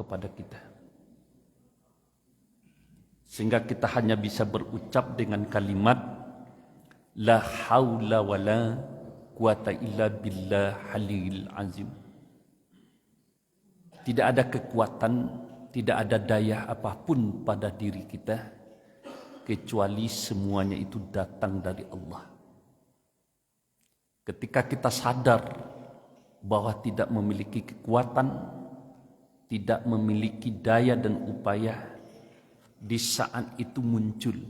kepada kita. Sehingga kita hanya bisa berucap dengan kalimat la haula wala quwata illa billah halil azim. Tidak ada kekuatan, tidak ada daya apapun pada diri kita kecuali semuanya itu datang dari Allah. Ketika kita sadar bahwa tidak memiliki kekuatan, tidak memiliki daya dan upaya, di saat itu muncul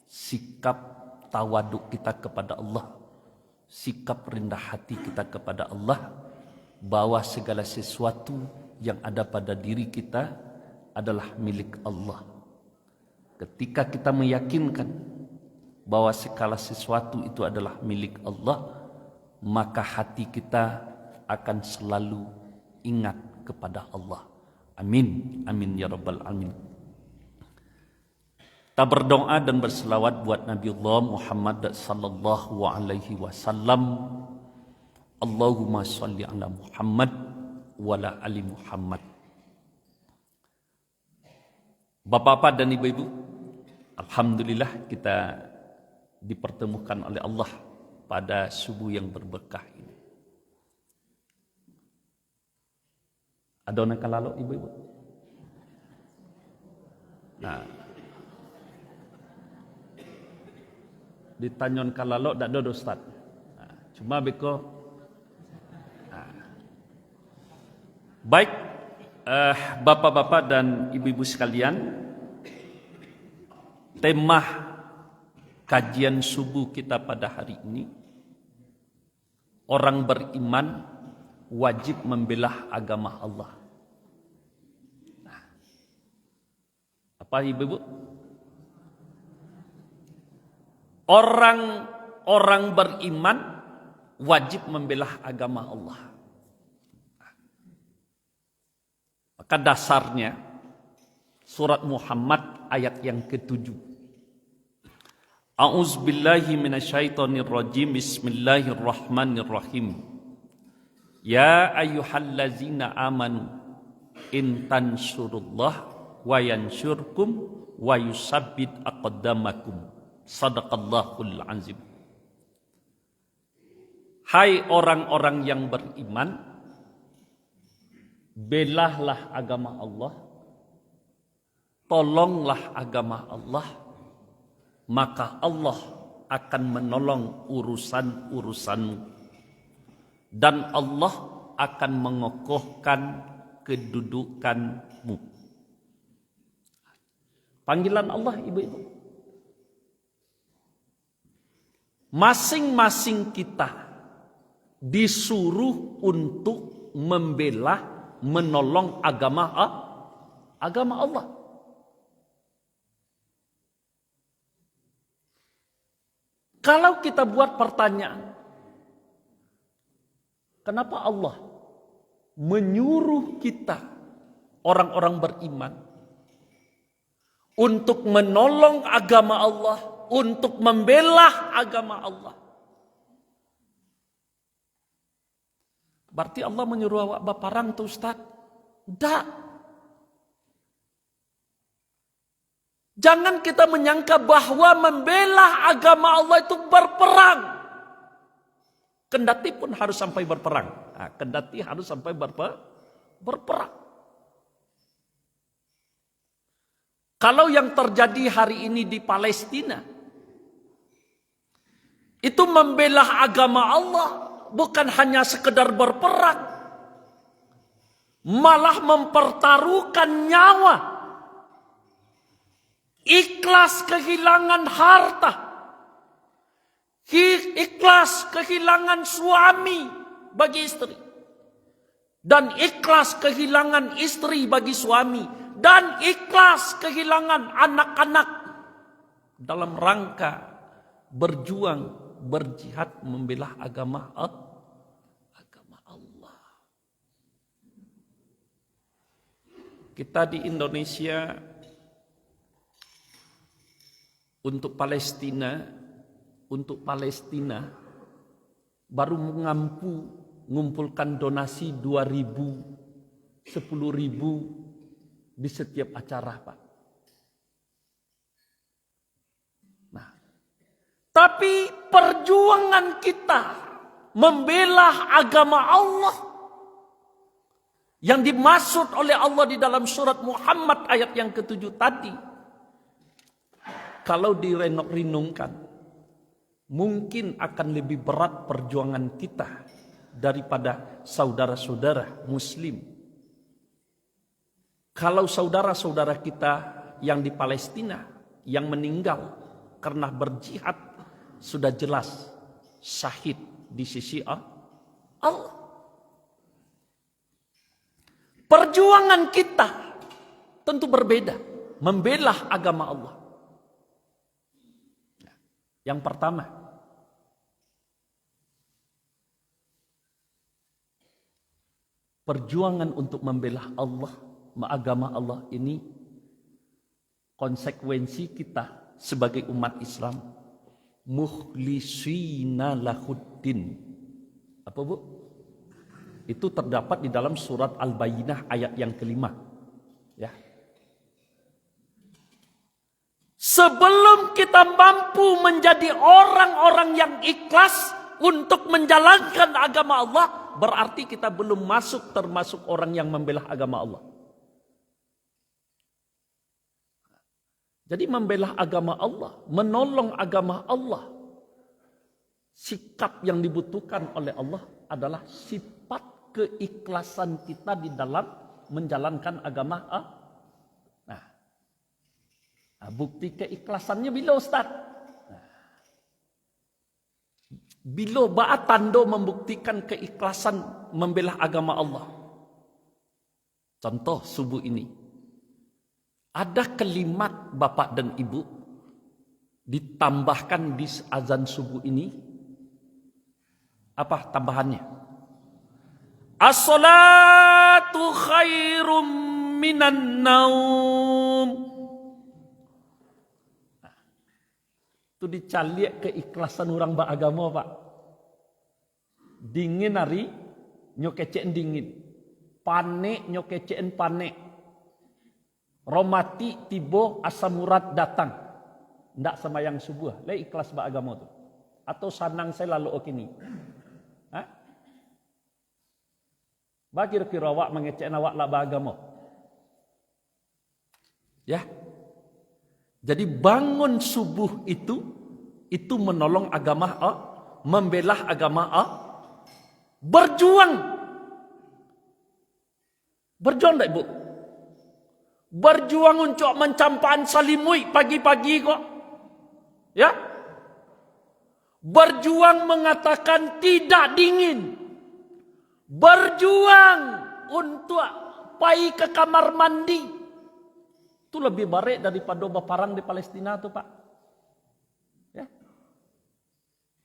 sikap tawaduk kita kepada Allah, sikap rendah hati kita kepada Allah, bahwa segala sesuatu yang ada pada diri kita adalah milik Allah. Ketika kita meyakinkan bahwa segala sesuatu itu adalah milik Allah, maka hati kita akan selalu ingat kepada Allah. Amin, amin ya rabbal alamin. Kita berdoa dan berselawat buat Nabiullah Muhammad sallallahu alaihi wasallam. Allahumma sholli ala Muhammad wa ala ali Muhammad. Bapak-bapak dan ibu-ibu, alhamdulillah kita dipertemukan oleh Allah pada subuh yang berberkah ini. Ada nak kalalo ibu-ibu? Nah, ditanyon kalalo dak do Ustaz. Nah, cuma beko. Nah. Baik, bapak-bapak dan ibu-ibu sekalian, tema kajian subuh kita pada hari ini, orang beriman wajib membela agama Allah. Nah, apa ibu-ibu? Orang beriman wajib membela agama Allah. Maka dasarnya surat Muhammad ayat yang ke-7. A'udzubillahi minasyaitonirrajim. Bismillahirrahmanirrahim. Ya ayyuhallazina amanu in tansurullah wa yansurkum wa yusabbit aqdamakum. Sadaqallahul azim. Hai orang-orang yang beriman, belahlah agama Allah, tolonglah agama Allah, maka Allah akan menolong urusan-urusanmu, dan Allah akan mengokohkan kedudukanmu. Panggilan Allah, ibu-ibu. Masing-masing kita disuruh untuk membela, menolong agama Allah. Kalau kita buat pertanyaan, kenapa Allah menyuruh kita, orang-orang beriman, untuk menolong agama Allah, untuk membela agama Allah? Berarti Allah menyuruh awak berperang tuh Ustaz? Tidak. Jangan kita menyangka bahwa membela agama Allah itu berperang. Kendati pun harus sampai berperang. Nah, kendati harus sampai berperang. Kalau yang terjadi hari ini di Palestina, itu membela agama Allah, bukan hanya sekedar berperang, malah mempertaruhkan nyawa, ikhlas kehilangan harta, ikhlas kehilangan suami bagi istri, dan ikhlas kehilangan istri bagi suami, dan ikhlas kehilangan anak-anak dalam rangka berjuang, berjihad membela agama Allah. Kita di Indonesia untuk Palestina baru mengumpulkan donasi 2.000 10.000 di setiap acara, Pak. Nah, tapi perjuangan kita membela agama Allah yang dimaksud oleh Allah di dalam surat Muhammad ayat yang ke-7 tadi, kalau direnung-renungkan, mungkin akan lebih berat perjuangan kita daripada saudara-saudara Muslim. Kalau saudara-saudara kita yang di Palestina yang meninggal karena berjihad sudah jelas syahid di sisi Allah. Perjuangan kita tentu berbeda, membela agama Allah. Yang pertama, perjuangan untuk membela Allah, agama Allah ini konsekuensi kita sebagai umat Islam mukhlisina lahuddin. Apa, Bu? Itu terdapat di dalam surat Al-Bayyinah ayat yang ke-5. Ya. Sebelum kita mampu menjadi orang-orang yang ikhlas untuk menjalankan agama Allah, berarti kita belum masuk termasuk orang yang membela agama Allah. Jadi membela agama Allah, menolong agama Allah, sikap yang dibutuhkan oleh Allah adalah sifat keikhlasan kita di dalam menjalankan agama Nah, bukti keikhlasannya bila, Ustaz? Bila ba'a tanda membuktikan keikhlasan membela agama Allah. Contoh subuh ini. Ada kalimat bapak dan ibu ditambahkan di azan subuh ini. Apa tambahannya? As-salatu khairum minan naum. Itu dicaliak keikhlasan orang beragama, Pak. Dingin hari, nyokecen dingin. Panek, nyokecen panek. Romati tibo asam urat datang. Ndak sembahyang subuh. Lah ikhlas beragama tu. Atau sanang saya lalu okini. Hah? Bagi kira awak mengecek awak lah beragama. Ya. Jadi bangun subuh itu menolong agama membela agama berjuang. Berjuang tak, Ibu? Berjuang untuk mencampaan salimui pagi-pagi kok. Ya. Berjuang mengatakan tidak dingin. Berjuang untuk pergi ke kamar mandi. Itu lebih baik daripada berperang di Palestina tu, Pak. Ya.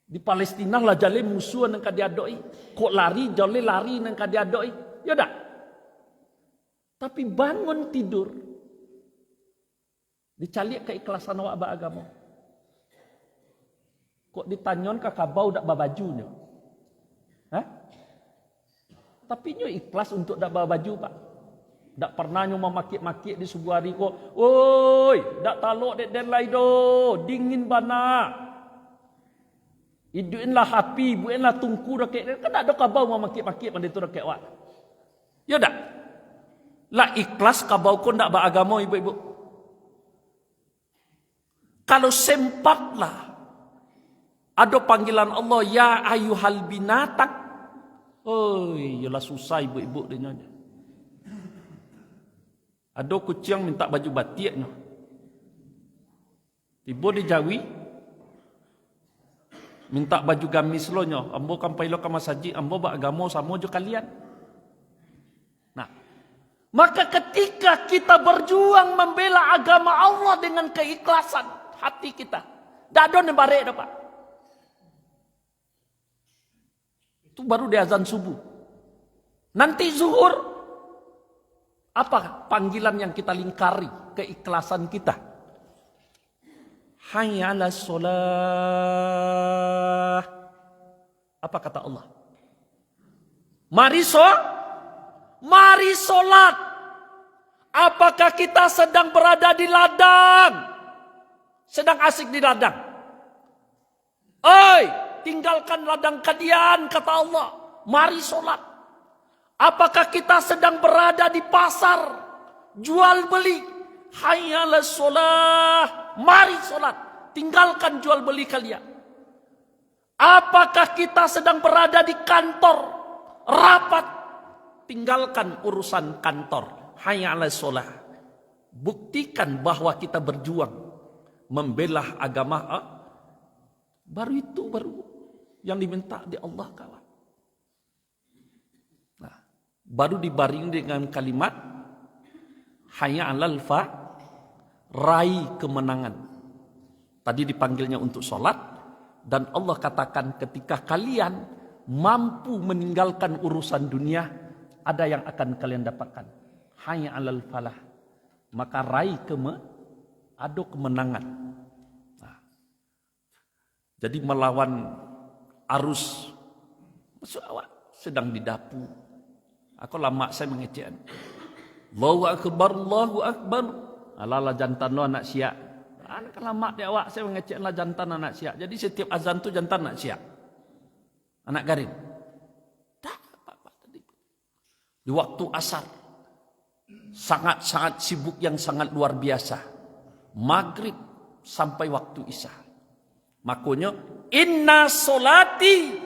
Di Palestina lah jale musuh nang kadiadoi. Kok lari jale lari nang kadiadoi. Ya dak. Tapi bangun tidur. Dicaliak keikhlasan awak beragama. Kok ditanyon ke kabau dak babajunya. Hah? Tapi nyo ikhlas untuk dak baju, Pak. Tak pernah nyo memakik-makik di sebuah hari kok. Oi, dak talok dek den lai do, dingin bana. Iduinlah api, buinlah tungku rakek. Kan ada kabau memakik-makik pada itu rakek wak. Ya dak. Lah ikhlas kabau kon dak beragama, ibu-ibu. Kalau sempatlah ada panggilan Allah, ya ayuhal binatang. Oi, yalah susah ibu-ibu dia nyonya. Ada kucing minta baju batik no. Tiba di Jawi minta baju gamis lo nyo. Ambo kampai lo ke masjid, ambo beragama sama jo kalian. Nah, maka ketika kita berjuang membela agama Allah dengan keikhlasan hati kita, dak ada nebare dah, Pak. Itu baru di azan subuh. Nanti zuhur, apa panggilan yang kita lingkari keikhlasan kita? Hayya 'alas shalah. Apa kata Allah? Mari Mari solat. Apakah kita sedang berada di ladang? Sedang asik di ladang. Oi, tinggalkan ladang kalian, kata Allah. Mari solat. Apakah kita sedang berada di pasar? Jual beli. Hayya 'alas shalah. Mari solat. Tinggalkan jual beli kalian. Apakah kita sedang berada di kantor? Rapat. Tinggalkan urusan kantor. Hayya 'alas shalah. Buktikan bahwa kita berjuang membela agama. Baru yang diminta di Allah, kawan. Nah, baru dibaring dengan kalimat hayya 'alal falah, raih kemenangan. Tadi dipanggilnya untuk sholat, dan Allah katakan ketika kalian mampu meninggalkan urusan dunia, ada yang akan kalian dapatkan. Hayya 'alal falah. Maka raih kemenangan. Nah, jadi melawan arus. Masuk awak sedang di dapur. Aku lama saya mengecekan. Allahu akbar, Allahu akbar. Alala jantan lo anak siap. Anak lama dia awak saya mengecekan lah jantan anak siap. Jadi setiap azan tu jantan anak siap. Anak garin. Tak apa-apa tadi. Di waktu asar. Sangat-sangat sibuk yang sangat luar biasa. Maghrib sampai waktu isya. Makanya inna solati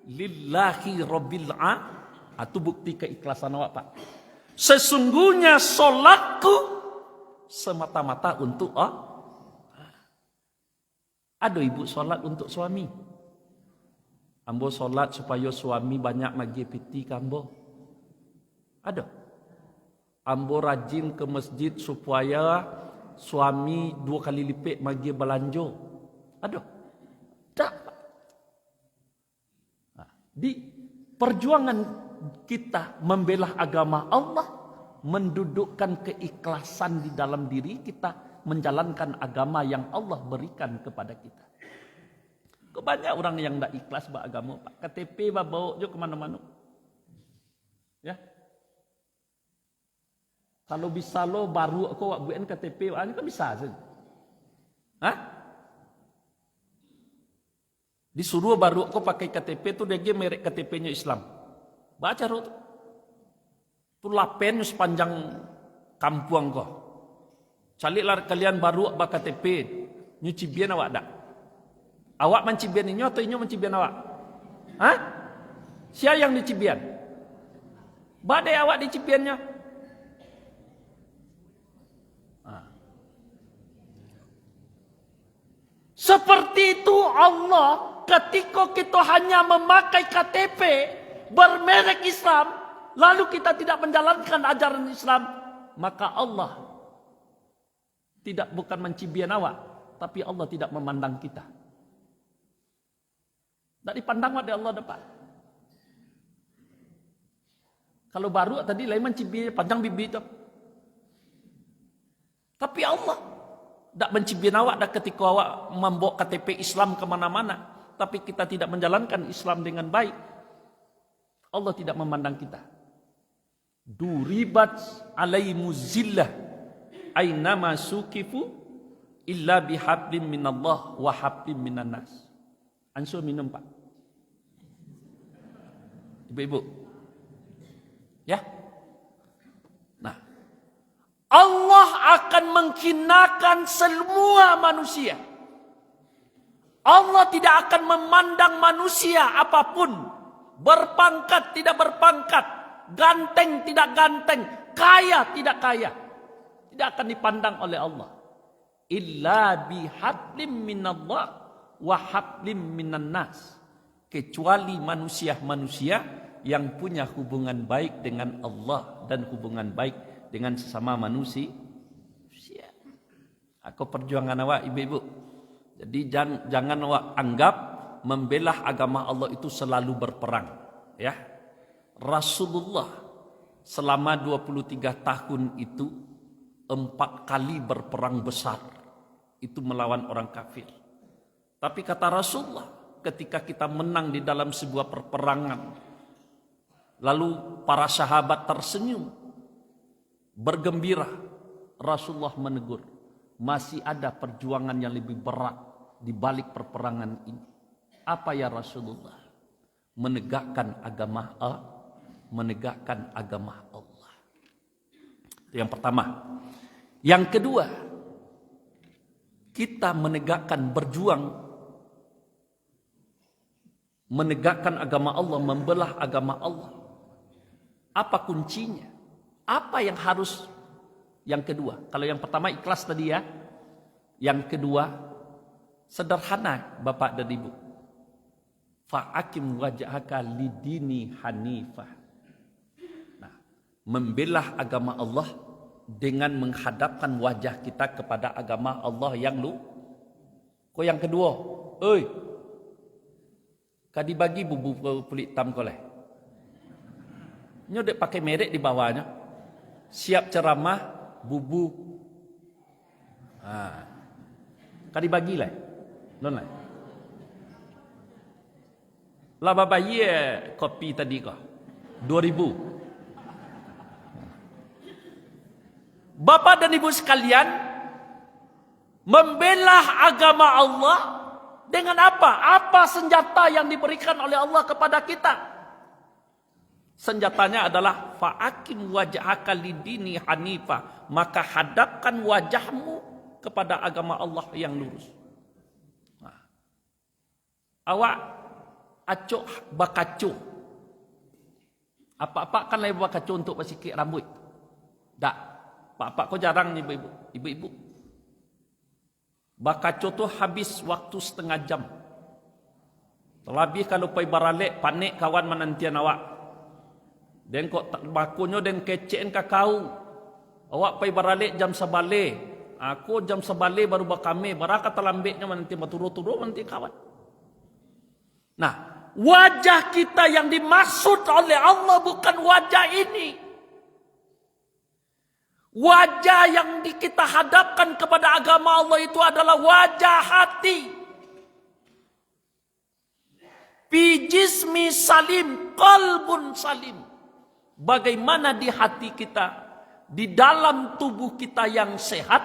lillahi rabbil alamin. Itu bukti keikhlasan awak, Pak. Sesungguhnya solatku semata-mata untuk Ada ibu solat untuk suami. Ambo solat supaya suami banyak magi piti kambo. Ada. Ambo rajin ke masjid supaya suami 2 kali lipat magi belanjo. Ada. Tak. Nah, di perjuangan kita membela agama Allah, mendudukkan keikhlasan di dalam diri kita, menjalankan agama yang Allah berikan kepada kita. Banyak orang yang tidak ikhlas beragama, Pak. KTP bawa je kemana-mana. Ya. Kalau bisa lo baru aku buat KTP, ini kan bisa saja. Hah? Disuruh baru aku pakai KTP tu dia merek KTP-nya Islam. Baca tu. Tu lapen sepanjang kampung kau. Caliklah kalian baru bak KTP. Nyuci bian awak dak? Awak mencibian inyo atau inyo mencibian awak? Hah? Siapa yang dicibian? Badai awak dicibiannya? Seperti itu Allah ketika kita hanya memakai KTP bermerek Islam, lalu kita tidak menjalankan ajaran Islam, maka Allah bukan mencibian awak, tapi Allah tidak memandang kita. Tidak dipandang oleh Allah dapat. Kalau baru tadi lain mencibian panjang bibi itu. Tapi Allah tak mencibian awak dah ketika awak membawa KTP Islam kemana-mana, tapi kita tidak menjalankan Islam dengan baik. Allah tidak memandang kita. Duribat alaihimu zillah ainama sukifu illa bihablim minallah wa hablim minan nas. Ansur minum, Pak. Ibu-ibu. Ya. Nah, Allah akan menghinakan semua manusia. Allah tidak akan memandang manusia apapun. Berpangkat tidak berpangkat. Ganteng tidak ganteng. Kaya tidak kaya. Tidak akan dipandang oleh Allah. Illa bihablim minallah wa hablim minan nas. Kecuali manusia-manusia yang punya hubungan baik dengan Allah dan hubungan baik dengan sesama manusia. Aku perjuangan awak ibu-ibu. Jadi jangan awak anggap membela agama Allah itu selalu berperang, ya. Rasulullah selama 23 tahun itu 4 kali berperang besar. Itu melawan orang kafir. Tapi kata Rasulullah, ketika kita menang di dalam sebuah perperangan, Lalu para sahabat tersenyum, bergembira. Rasulullah menegur, masih ada perjuangan yang lebih berat di balik perperangan ini. Apa ya Rasulullah? Menegakkan agama Allah. Itu yang pertama. Yang kedua, kita menegakkan agama Allah, membelah agama Allah. Apa kuncinya? Apa yang harus? Yang kedua, kalau yang pertama ikhlas tadi ya. Yang kedua, sederhana Bapak dan Ibu. Fa'akim wajhaka lidini hanifah. Nah, membelah agama Allah dengan menghadapkan wajah kita kepada agama Allah yang Kau yang kedua, kadi bagi bubu kulit hitam kau leh. Nyodek pakai merek di bawahnya. Siap ceramah, bubu. Kadi bagi lah. Non lah. Lah babayi kopi tadi kau. 2000. Bapak dan Ibu sekalian, membelah agama Allah dengan apa? Apa senjata yang diberikan oleh Allah kepada kita? Senjatanya adalah fa'akim wajhaka lidini hanifah. Maka hadapkan wajahmu kepada agama Allah yang lurus. Awak acuk bakacu. Apa-apa kan lebih bakacu untuk bersikik rambut. Tak. Pak kau jarang ibu-ibu. Bakacu tu habis waktu setengah jam. Terlebih kalau pergi baralek, panik kawan menantian awak. Dan kok bakunya dan kecen kakau. Awak pergi baralek jam sebalik. Aku jam sebalik baru bakame. Baraka terlambiknya nanti berturut-turut nanti kawan. Nah, wajah kita yang dimaksud oleh Allah bukan wajah ini. Wajah yang kita hadapkan kepada agama Allah itu adalah wajah hati. Fi jismi salim, qalbun salim. Bagaimana di hati kita, di dalam tubuh kita yang sehat,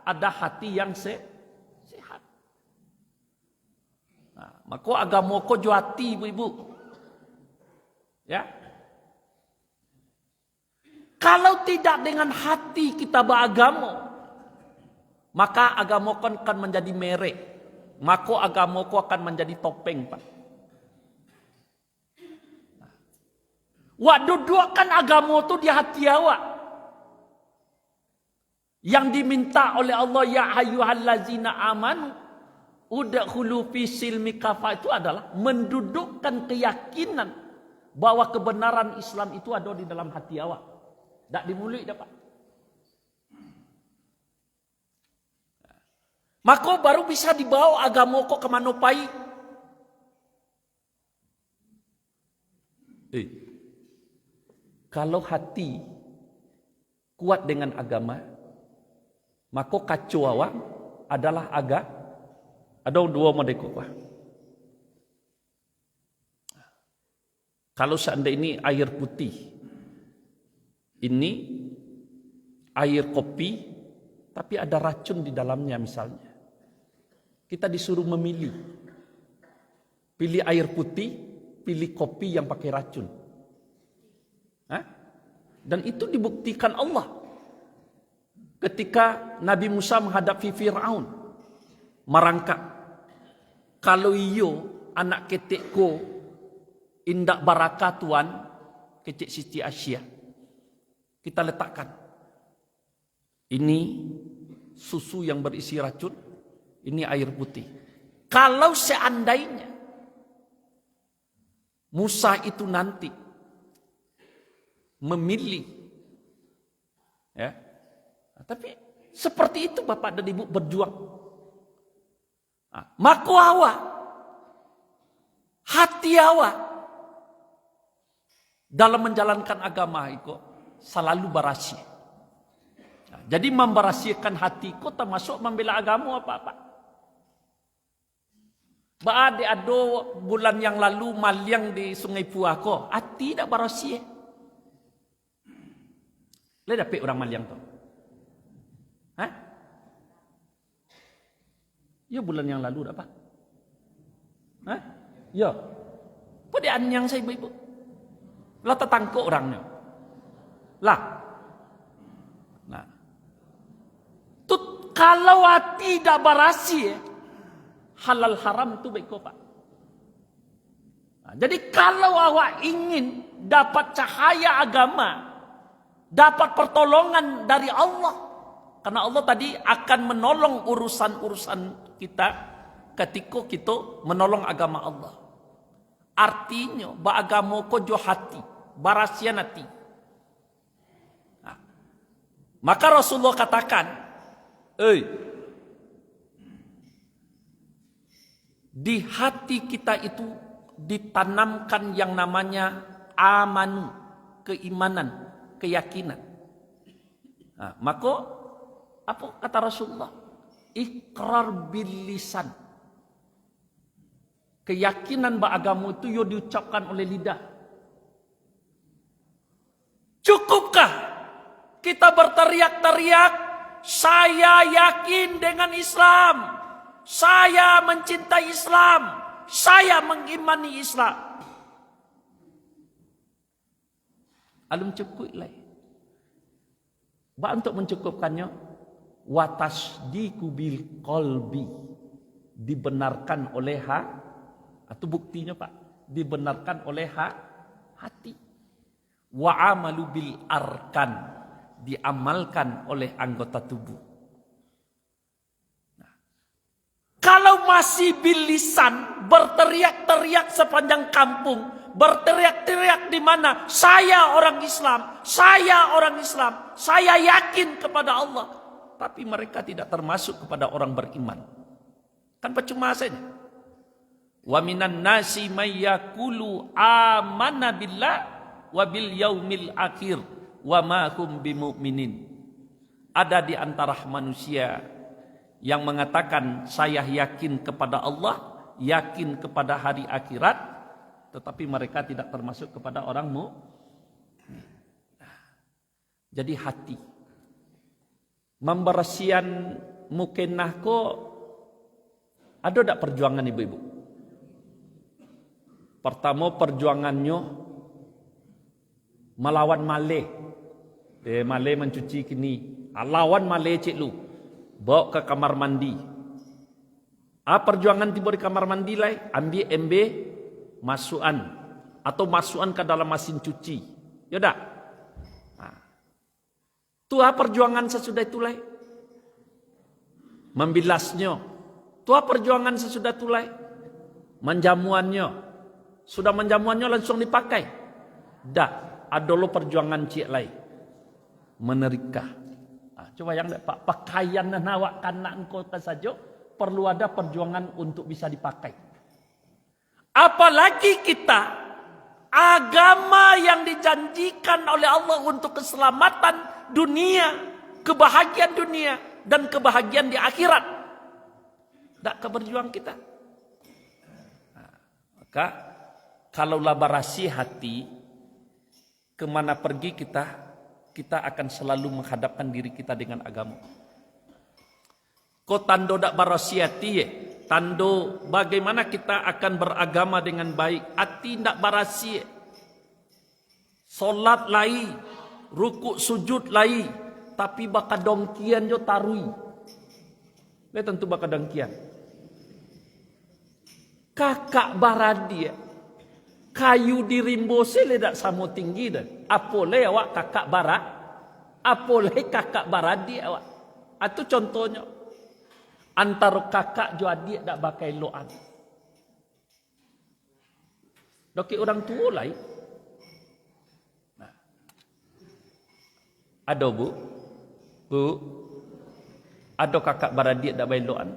ada hati yang sehat. Nah, maka agama ko hati ibu-ibu. Ya. Kalau tidak dengan hati kita beragama, maka agama akan menjadi merek. Maka agama akan menjadi topeng, Pak. Wak dudukkan agama itu di hati awak. Yang diminta oleh Allah, ya ayyuhallazina amanu udkhulu fi silmi kafah, itu adalah mendudukkan keyakinan bahwa kebenaran Islam itu ada di dalam hati awak. Tak dimulai dapat. Maka baru bisa dibawa agama kau kemana pai. Kalau hati kuat dengan agama, maka kacau awak adalah ada dua model. Kalau seandainya ini air putih, ini air kopi, tapi ada racun di dalamnya misalnya. Kita disuruh memilih. Pilih air putih, pilih kopi yang pakai racun. Dan itu dibuktikan Allah. Ketika Nabi Musa menghadapi Fir'aun, merangkak. Kalau iyo anak ketekku indak barakah Tuhan, kecik Siti Asia. Kita letakkan. Ini susu yang berisi racun, ini air putih. Kalau seandainya Musa itu nanti memilih, ya, tapi seperti itu Bapak dan Ibu berjuang. Maka awak, hati awak dalam menjalankan agama itu selalu berasia. Jadi memberasiakan hatiku termasuk membela agama apa-apa. Baade ado bulan yang lalu maliang di Sungai Puako. Ati dak barasia. Le dapat orang maliang tu. Hah? Ya bulan yang lalu dapat. Hah? Ya. Pada anyang saya ibu-ibu. Lah tertangkuk orangnya. Lah. Nah. Tut kalau hati dak barasi halal haram itu baik kau Pak. Nah, jadi kalau awak ingin dapat cahaya agama, dapat pertolongan dari Allah, karena Allah tadi akan menolong urusan-urusan kita ketika kita menolong agama Allah. Artinya, agama kojo hati, barasian hati. Nah, maka Rasulullah katakan, di hati kita itu ditanamkan yang namanya amanu, keimanan, keyakinan. Nah, maka apa kata Rasulullah? Iqrar bil lisan. Keyakinan beragama itu yo diucapkan oleh lidah. Cukupkah kita berteriak-teriak, saya yakin dengan Islam, saya mencintai Islam, saya mengimani Islam? Alum cukup lah. Untuk mencukupkannya, watasdiqu bil qalbi, dibenarkan oleh atau buktinya Pak, dibenarkan oleh hati. Wa amalu bil arkan, diamalkan oleh anggota tubuh. Nah, kalau masih bil lisan, berteriak-teriak sepanjang kampung, berteriak-teriak di mana saya orang Islam, saya orang Islam, saya yakin kepada Allah, tapi mereka tidak termasuk kepada orang beriman, kan percuma saja. Wa minan nasi may yaqulu amanna billah wa bil yaumil akhir wa ma hum bimumin. Ada di antara manusia yang mengatakan saya yakin kepada Allah, yakin kepada hari akhirat, tetapi mereka tidak termasuk kepada orang Jadi hati membersihan mukenah ko ada tak perjuangan ibu-ibu? Pertama perjuangannya melawan male. Male mencuci kini. Lawan male cik lu. Bawa ke kamar mandi. Perjuangan tiba di kamar mandi lah. Ambil MB masukan. Atau masukan ke dalam mesin cuci. Ya tak? Itu perjuangan sesudah itu lah. Membilasnya. Itu perjuangan sesudah itu lah. Menjamuannya. Sudah menjamuannya langsung dipakai. Dah, ada lo perjuangan cik lain. Menerika. Coba yang Pak, pakaian dan awak kanak engkau saja perlu ada perjuangan untuk bisa dipakai. Apalagi kita agama yang dijanjikan oleh Allah untuk keselamatan dunia, kebahagiaan dunia dan kebahagiaan di akhirat. Tak keberjuang kita. Maka kalaulah barasi hati, kemana pergi kita akan selalu menghadapkan diri kita dengan agama. Ko tando dak barasi hati, tando bagaimana kita akan beragama dengan baik. Hati ndak barasi, solat lai, rukuk sujud lai, tapi baka dongkian jo tarui. Le tentu baka dongkian. Kakak baradi, kayu di rimbo sele dak samo tinggi dah. Apole awak kakak barat, apole kakak baradi awak. Itu contohnya. Antara kakak jo adik dak bakai loan. Doki orang tua lai. Nah. Ada bu, ada kakak baradik dak bakai loan.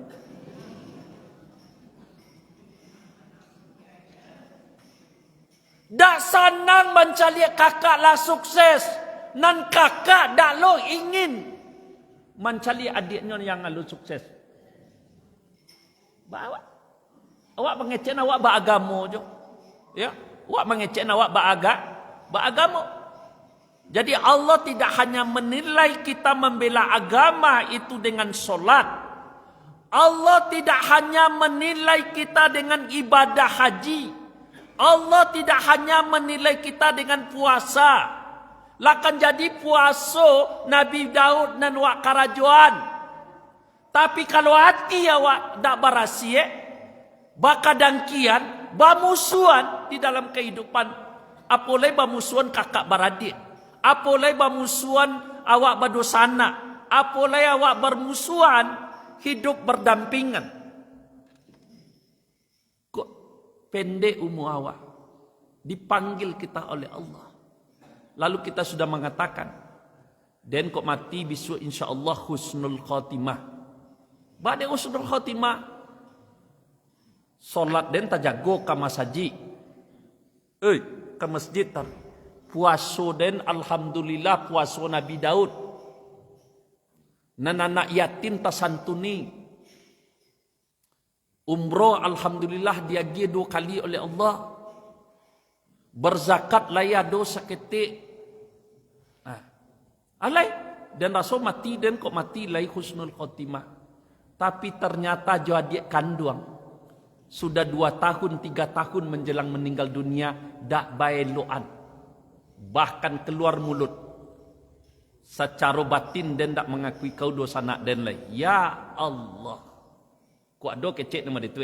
Dak senang mencari kakak lah sukses. Nan kakak dak lo ingin mencari adiknya yang lalu sukses. Bawa. Awak mengecen awak beragama je. Ya, awak mengecen awak beragama. Jadi Allah tidak hanya menilai kita membela agama itu dengan solat. Allah tidak hanya menilai kita dengan ibadah haji. Allah tidak hanya menilai kita dengan puasa. Lakan jadi puasa Nabi Daud dan wak karajuan. Tapi kalau hati awak tak berasia, bakadang kian, bamusuan di dalam kehidupan. Apolai bamusuan kakak beradik. Apolai bamusuan awak berdosana. Apolai awak bermusuhan hidup berdampingan. Kok pendek umur awak. Dipanggil kita oleh Allah. Lalu kita sudah mengatakan, dan kok mati besok insyaAllah husnul khatimah. Badai husnul khatimah, solat dan tajago ke masjid. Ke masjid tar. Puasa dan alhamdulillah puasa Nabi Daud. Anak yatim tasantuni. Umroh alhamdulillah diagi 2 kali oleh Allah. Berzakat laya dosa ketik. Alai dan rasul mati dan kok mati lai husnul khotimah. Tapi ternyata jo adik kandung sudah 2 tahun 3 tahun menjelang meninggal dunia dak bae loan. Bahkan keluar mulut secara batin dan dak mengakui kau dosa nak dan lai. Ya Allah. Ku ado kecek nama itu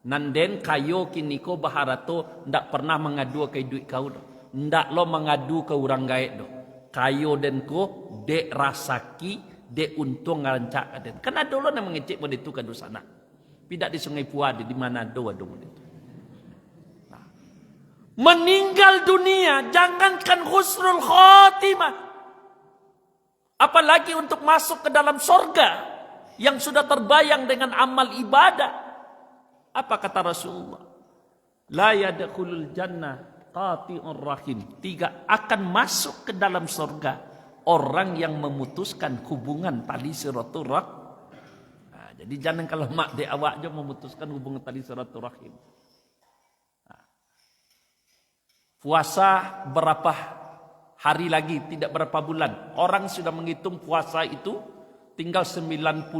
Nanden kayo kini ko baharato ndak pernah mengadu ke duit kau do. Ndak lo mengadu ke orang gaek do. Kayo den ko dek rasaki dek untung ngarancak den. Kan ada lo yang mengecek pada itu kado sana. Tidak di Sungai Puadi di mana do itu. Nah. Meninggal dunia jangankan husnul khotimah. Apalagi untuk masuk ke dalam sorga yang sudah terbayang dengan amal ibadah. Apa kata Rasulullah? La yadkhulul jannah qati'ur rahim. Tidak akan masuk ke dalam surga orang yang memutuskan hubungan tali silaturahim. Nah, jadi jangan kalau mak de awak je memutuskan hubungan tali silaturahim. Nah. Puasa berapa hari lagi, tidak berapa bulan. Orang sudah menghitung puasa itu tinggal 95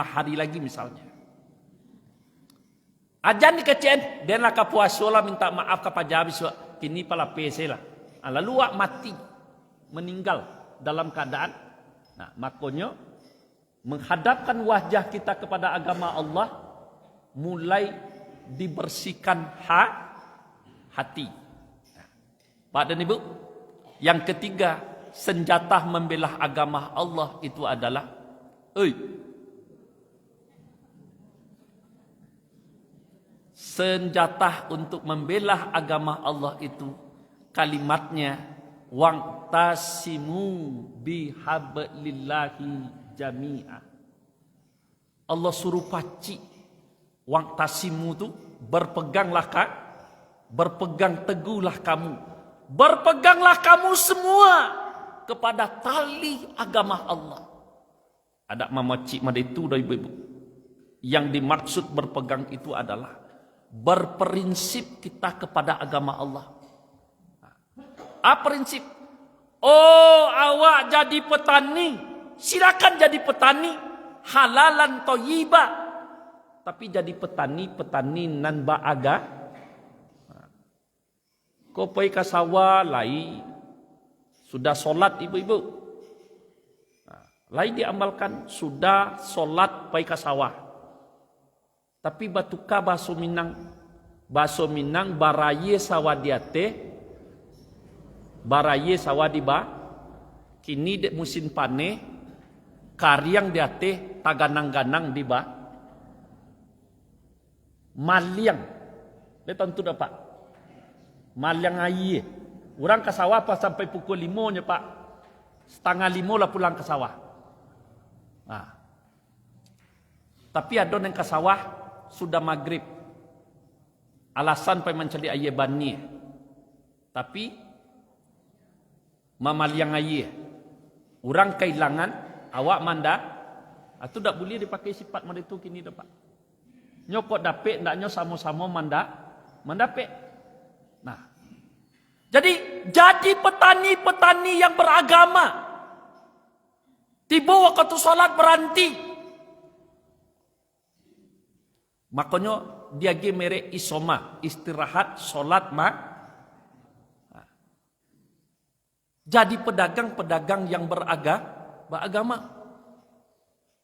hari lagi misalnya. Ajan dikecen, dan lah puasa lah minta maaf kepada habis kini pala PC lah. Lalu wak mati, meninggal dalam keadaan. Nah, makanya menghadapkan wajah kita kepada agama Allah mulai dibersihkan hati. Pak dan Ibu, yang ketiga senjata membela agama Allah itu adalah senjata untuk membela agama Allah itu kalimatnya wa'tasimu bihablillahi jami'a. Allah suruh paci wa'tasimu itu berpegang teguhlah kamu. Berpeganglah kamu semua kepada tali agama Allah. Ada mamacik mada itu dah ibu-ibu. Yang dimaksud berpegang itu adalah berprinsip kita kepada agama Allah. Apa prinsip? Oh, awak jadi petani, silakan jadi petani halalan thayyibah. Tapi jadi petani nan baaga. Kau pergi ke sawah lai sudah solat ibu-ibu. Lai diamalkan sudah solat pergi ke sawah. Tapi batuka baso minang baraye sawadiate baraye sawadiba kini dek musim pane karyang diate taganang-ganang diba maliang le tentu dah Pak maliang aye orang ke sawah pas sampai pukul 5 nya Pak 4:30 lah pulang ke sawah. Nah. Tapi ada yang ke sawah sudah maghrib. Alasan pai mencari aye bani. Tapi mamaliang aye. Orang kehilangan awak manda atau tak boleh dipakai sifat manda itu kini dah Pak. Nyokok dapet, ndaknya sama-sama mendapet. Nah, jadi petani-petani yang beragama. Tiba waktu sholat berhenti. Makanya dia mere isoma, istirahat, sholat Jadi pedagang-pedagang yang beragama.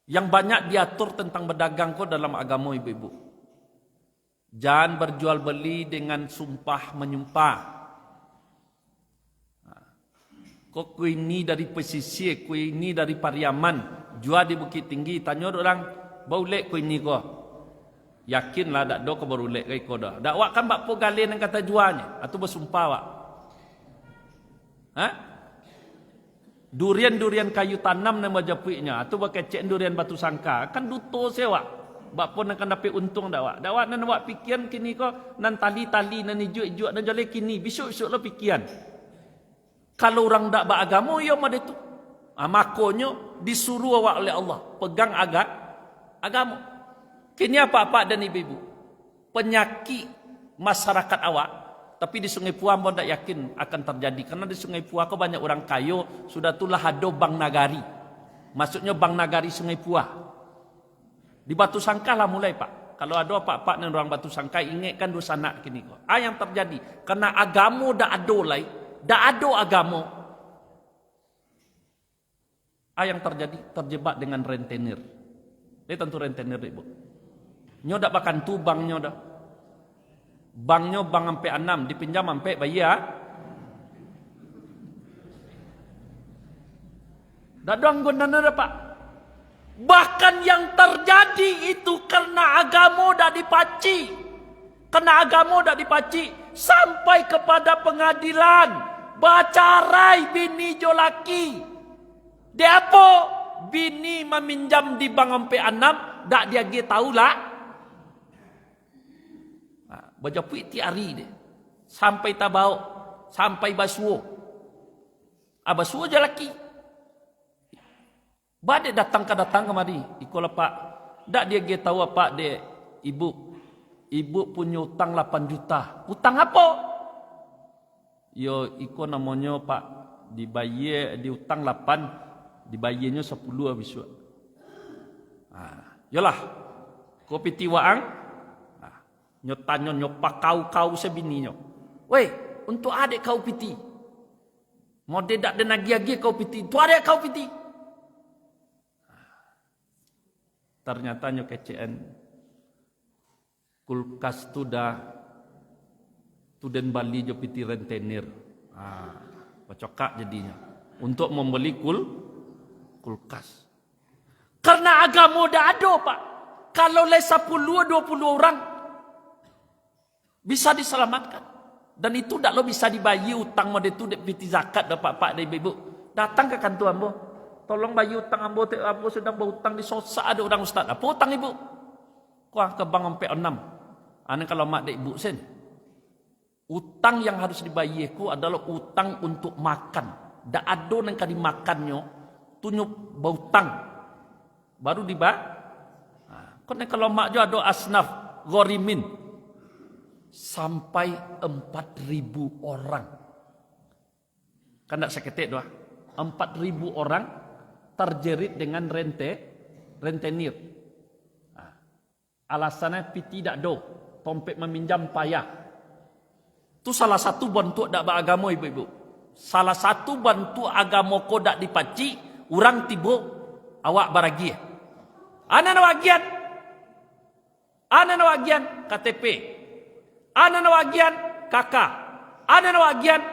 Yang banyak diatur tentang berdagang kok dalam agama ibu-ibu. Jangan berjual beli dengan sumpah menyumpah. Kok kue ini dari pesisir, kue ini dari Pariaman, jual di Bukit Tinggi, tanya orang, bau lek kue ini kok. Yakinlah dak do ke baru lek kau dah. Dak wak kan bak po galen yang kata jualnya atau bersumpah wak. Durian kayu tanam nama japuiknya atau bakecek durian batu sangka kan duto sewa. Bak pun akan dapat untung dak wak. Dak wak nan wak pikiran kini ko nan tali-tali nan ijuk-ijuk nan jale kini besok-besok lo pikiran. Kalau orang dak beragama ya made tu. Makonyo disuruh awak oleh Allah pegang agama. Kini apa-apa dan ibu-ibu. Penyakit masyarakat awak. Tapi di Sungai Pua pun tak yakin akan terjadi. Karena di Sungai Pua kok banyak orang kayo. Sudah itulah ada Bank Nagari. Maksudnya Bank Nagari Sungai Pua. Di Batu Sangka lah mulai pak. Kalau ada apa-apa dengan orang Batu Sangka. Ingatkan dosa anak kini kok. Yang terjadi. Karena agama dah ada lah. Dah ada agama. Yang terjadi. Terjebak dengan rentenir. Dia tentu rentenir ibu. Nyo dak makan tu banknya dah. Banknya bank sampai 6 dipinjam sampai bayar. Dak doang gondana dah pak. Bahkan yang terjadi itu karena agama dak dipaci. Karena agama dak dipaci sampai kepada pengadilan. Bacarai bini jolaki. Dia apa? Bini meminjam di bank sampai 6 dak dia tahu lah. Bajapui tiari dia. Sampai tabau. Sampai basuo. Basuo je laki. Badai datang kemari. Ikolah pak. Tak dia tahu apa dia. Ibu punya utang 8 juta. Utang apa? Yo iko namanya pak. Dibayar. Di utang 8. Dibayarnya 10 habis. Yalah. Kopi tiwaang. Nyotanyo nyopa kau sebininya. Weh, untuk adik kau piti. Mau dedak dan agi-agi kau piti. Itu adik kau piti. Ternyata nyo kecean. Kulkas tu dah. Tuden Bali jo piti rentenir. Pecokak jadinya. Untuk membeli kulkas. Karena agama dah ada pak. Kalau le 10-20 orang. Bisa diselamatkan. Dan itu tak lo bisa dibayar utang mode itu depiti zakat dapat pak dari ibu. Datang ke kantor ambo. Tolong bayar utang ambo sedang berhutang di sosa ada orang ustaz. Apa utang ibu? Kuah ke bank sampai 6. Ane kalau mak dek ibu sen. Utang yang harus dibayar ku adalah utang untuk makan. Dak ada nang kadi makannya tunyup berhutang. Baru dibayar. Kau kalau mak jo ada asnaf gorimin. Sampai 4.000 orang. Kan tak seketik doa. 4.000 orang terjerit dengan rentenir. Alasannya piti tak do. Tompek meminjam payah. Itu salah satu bentuk dak beragama ibu-ibu. Salah satu bentuk agama ko dak dipaci. Orang tiba awak baragi. Ana wagian KTP. Ana wagian kakak. Ana wagian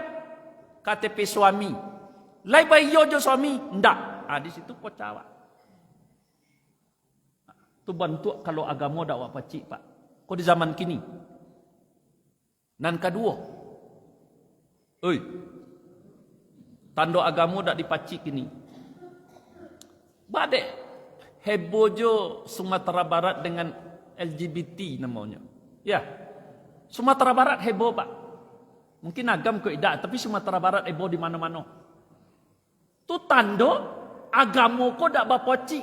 KTP suami. Lai bayo jo suami. Ndak. Di situ kau cawa. Tu bentuk kalau agama dak wak pacik pak. Kau di zaman kini. Nan kedua. Tanda agama dak dipacik kini. Badek. Heboh jo Sumatera Barat dengan LGBT namanya. Ya. Sumatera Barat heboh pak. Mungkin agam ke tidak, tapi Sumatera Barat heboh di mana-mana. Tu tanda agama ko dak bapoci.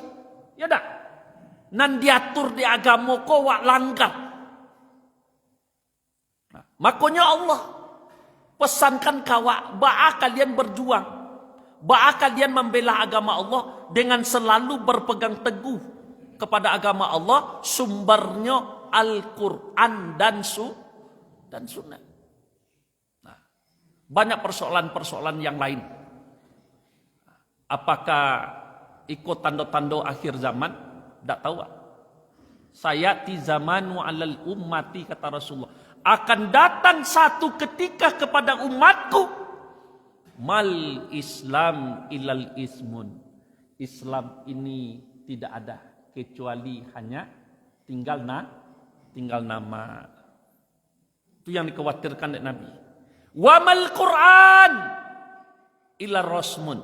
Ya dak. nan diatur di agama ko wak langgar. Makanya Allah pesankan kawak, ba'a kalian berjuang, ba'a kalian membela agama Allah dengan selalu berpegang teguh kepada agama Allah, sumbernya Al-Quran dan Sunnah. Nah, banyak persoalan-persoalan yang lain. Apakah ikut tanda-tanda akhir zaman? Tidak tahu. Sayati zamanu alal ummati, kata Rasulullah. Akan datang satu ketika kepada umatku, mal Islam ilal ismun. Islam ini tidak ada kecuali hanya tinggal nama. Itu yang dikhawatirkan oleh Nabi. Wa mal Quran ila rasmun.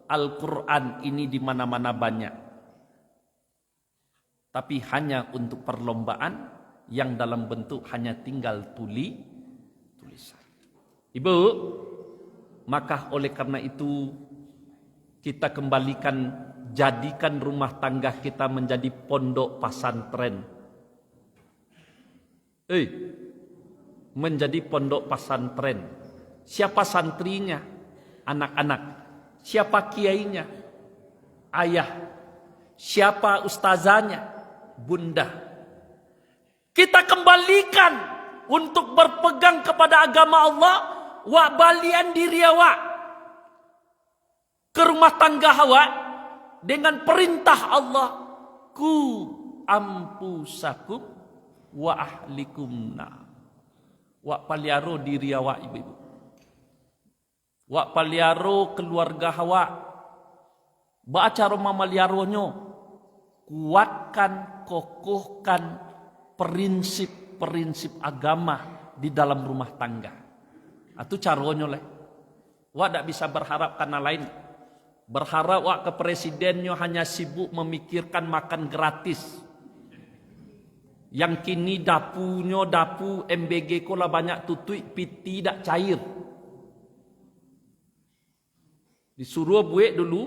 Al-Quran ini di mana-mana banyak. Tapi hanya untuk perlombaan yang dalam bentuk hanya tinggal tulisan. Ibu, maka oleh karena itu kita kembalikan, jadikan rumah tangga kita menjadi pondok pesantren. Menjadi pondok pesantren. Siapa santrinya? Anak-anak. Siapa kiainya? Ayah. Siapa ustazanya? Bunda. Kita kembalikan untuk berpegang kepada agama Allah. Wa balian diri awak ke rumah tangga awak dengan perintah Allah. Ku ampusakum wa ahlikum na. Wa paliaro diri awak, ibu-ibu. Wa paliaro keluarga awak. Baca rumah maliaronyo. Kuatkan, kokohkan prinsip-prinsip agama di dalam rumah tangga. Itu caranya lah. Wak tak bisa berharap karena lain. Berharap wak ke presidennya hanya sibuk memikirkan makan gratis. Yang kini dapu MBG ko lah banyak tutui piti tak cair. Disuruh buat dulu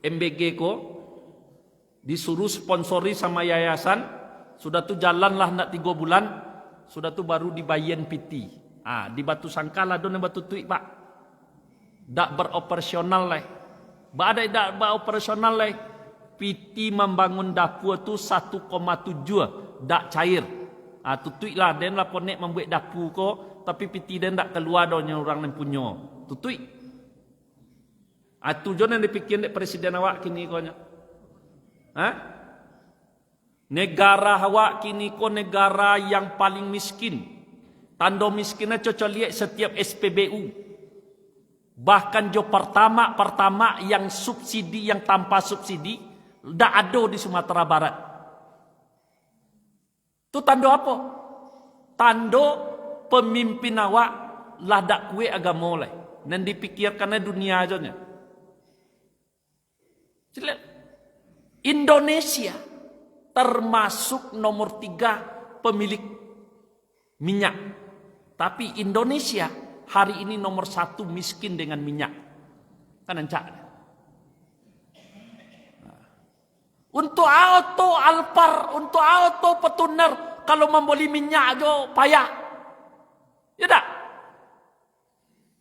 MBG ko, disuruh sponsori sama yayasan. Sudah tu jalanlah nak 3 bulan, sudah tu baru dibayar piti. Di Batu Sangkala don Batu Tuik pak. Dak beroperasional lah. Badai dak beroperasional lah. Piti membangun dapur tu 1,7 dak cair. Tutuik lah den lah ponek membuat dapur ko, tapi piti den dak keluar donya orang yang punya. Tutuik. Tujuan yang dipikir dek presiden awak kini konya. Negara awak kini ko negara yang paling miskin. Tanda miskinnya cocok lihat setiap SPBU. Bahkan jo pertama yang subsidi, yang tanpa subsidi, dah ada di Sumatera Barat. Itu tanda apa? Tanda pemimpin awak lah dak kue agama lah. Dan dipikirkannya dunia aja nya. Indonesia termasuk nomor 3 pemilik minyak. Tapi Indonesia hari ini nomor 1 miskin dengan minyak. Kan encak. Untuk auto Alphard, untuk auto Fortuner, kalau membeli minyak aja payah. Ya tak?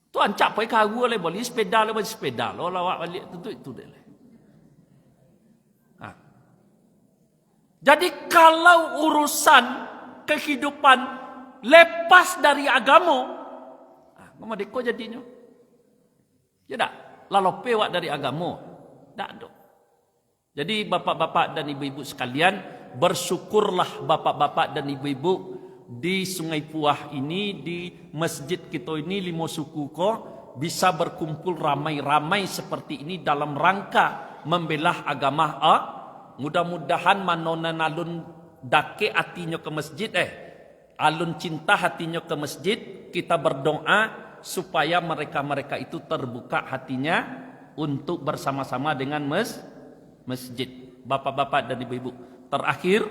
Tu ancak payah kagu oleh beli sepeda, oleh beli sepeda. Lo lawak balik itu deh. Jadi kalau urusan kehidupan lepas dari agama, mama deko jadinya. Ya tak? Lalu pewak dari agama. Tak ada. Jadi bapak-bapak dan ibu-ibu sekalian, bersyukurlah bapak-bapak dan ibu-ibu di Sungai Puah ini, di masjid kita ini 5 suku ko, bisa berkumpul ramai-ramai seperti ini dalam rangka membelah agama Mudah-mudahan manonan alun dake hatinya ke masjid alun cinta hatinya ke masjid. Kita berdoa supaya mereka-mereka itu terbuka hatinya untuk bersama-sama dengan masjid. Bapak-bapak dan ibu-ibu, terakhir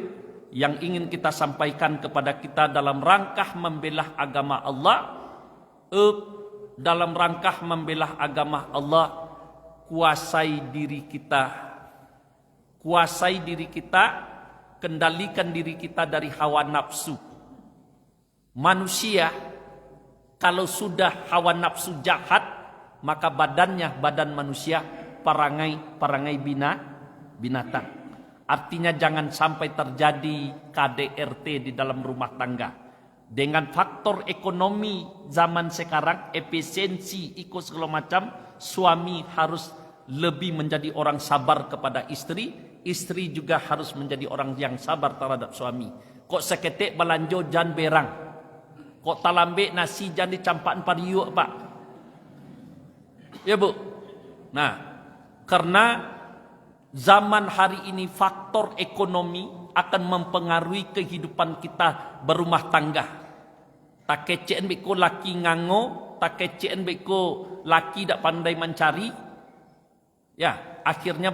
yang ingin kita sampaikan kepada kita dalam rangka membelah agama Allah, dalam rangka membelah agama Allah, kuasai diri kita kuasai diri kita, kendalikan diri kita dari hawa nafsu. Manusia kalau sudah hawa nafsu jahat, maka badannya badan manusia perangai binatang. Artinya jangan sampai terjadi KDRT di dalam rumah tangga. Dengan faktor ekonomi zaman sekarang, efisiensi ikut segala macam, suami harus lebih menjadi orang sabar kepada istri, istri juga harus menjadi orang yang sabar terhadap suami. Kok seketik belanjo jan berang, kok talambe nasi jan dicampaan pariuk pak, ya bu. Nah, karena zaman hari ini faktor ekonomi akan mempengaruhi kehidupan kita berumah tangga. Tak kecen beko laki ngango, tak kecen beko laki tak pandai mencari, ya akhirnya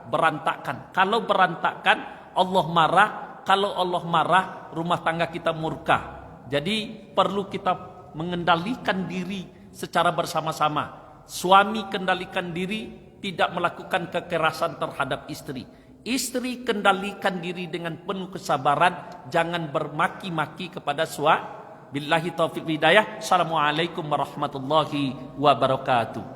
berantakan. Kalau berantakan Allah marah, kalau Allah marah rumah tangga kita murka. Jadi perlu kita mengendalikan diri secara bersama-sama. Suami kendalikan diri, tidak melakukan kekerasan terhadap istri. Istri kendalikan diri dengan penuh kesabaran, jangan bermaki-maki kepada suami. Billahi taufiq hidayah. Assalamualaikum warahmatullahi wabarakatuh.